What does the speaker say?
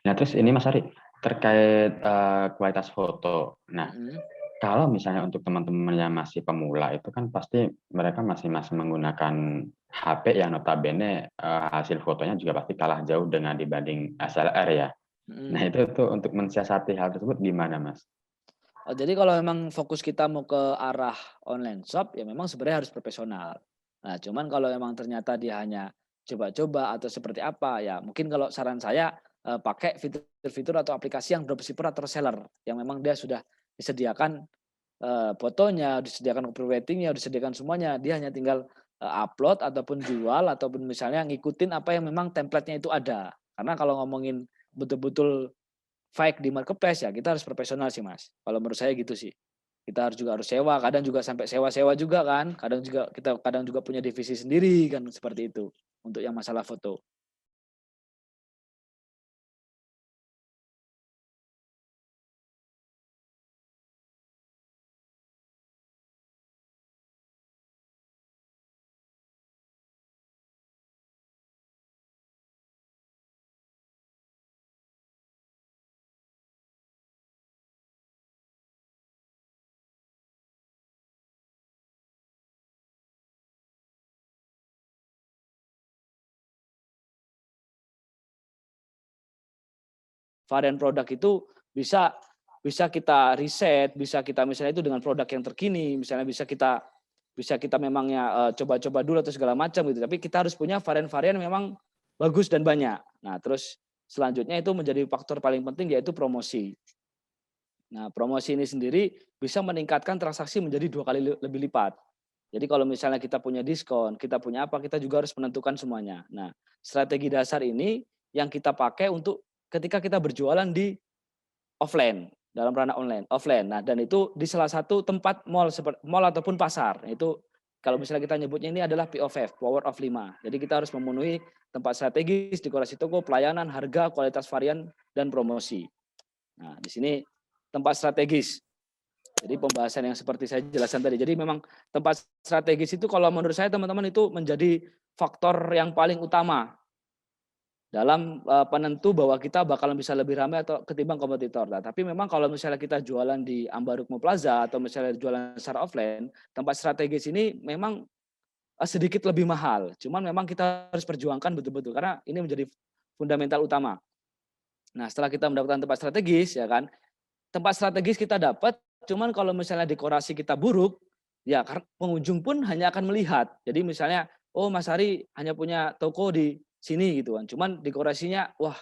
Nah, terus ini Mas Ari, terkait kualitas foto. Nah, Mm-mm. kalau misalnya untuk teman-teman yang masih pemula itu kan pasti mereka masih menggunakan HP yang notabene hasil fotonya juga pasti kalah jauh dengan dibanding SLR ya. Nah, Mm-mm. itu tuh untuk mensiasati hal tersebut gimana, Mas? Jadi kalau memang fokus kita mau ke arah online shop, ya memang sebenarnya harus profesional. Nah, cuman kalau memang ternyata dia hanya coba-coba atau seperti apa, ya mungkin kalau saran saya pakai fitur-fitur atau aplikasi yang dropshipper atau reseller yang memang dia sudah disediakan fotonya, disediakan copywriting-nya, disediakan semuanya. Dia hanya tinggal upload ataupun jual ataupun misalnya ngikutin apa yang memang template-nya itu ada. Karena kalau ngomongin betul-betul fake di marketplace ya kita harus profesional sih Mas. Kalau menurut saya gitu sih. Kita harus sewa, kadang juga sampai sewa-sewa juga kan. Kadang juga punya divisi sendiri kan seperti itu untuk yang masalah foto. Varian produk itu bisa bisa kita riset, bisa kita misalnya itu dengan produk yang terkini, misalnya bisa kita memangnya coba-coba dulu atau segala macam gitu. Tapi kita harus punya varian-varian memang bagus dan banyak. Nah, terus selanjutnya itu menjadi faktor paling penting yaitu promosi. Nah, promosi ini sendiri bisa meningkatkan transaksi menjadi 2 kali lebih lipat. Jadi kalau misalnya kita punya diskon, kita punya apa, kita juga harus menentukan semuanya. Nah, strategi dasar ini yang kita pakai untuk ketika kita berjualan di offline, dalam ranah offline. Nah, dan itu di salah satu tempat mall mall ataupun pasar. Nah, itu kalau misalnya kita nyebutnya ini adalah POV, Power of 5. Jadi kita harus memenuhi tempat strategis, dekorasi toko, pelayanan, harga, kualitas varian, dan promosi. Nah, di sini tempat strategis. Jadi pembahasan yang seperti saya jelaskan tadi. Jadi memang tempat strategis itu kalau menurut saya teman-teman itu menjadi faktor yang paling utama dalam penentu bahwa kita bakalan bisa lebih ramai atau ketimbang kompetitor. Nah, tapi memang kalau misalnya kita jualan di Ambarukmo Plaza atau misalnya jualan secara offline, tempat strategis ini memang sedikit lebih mahal. Cuman memang kita harus perjuangkan betul-betul karena ini menjadi fundamental utama. Nah, setelah kita mendapatkan tempat strategis ya kan, tempat strategis kita dapat, cuman kalau misalnya dekorasi kita buruk, ya pengunjung pun hanya akan melihat. Jadi misalnya, oh Mas Ari hanya punya toko di sini gitu kan, cuman dekorasinya wah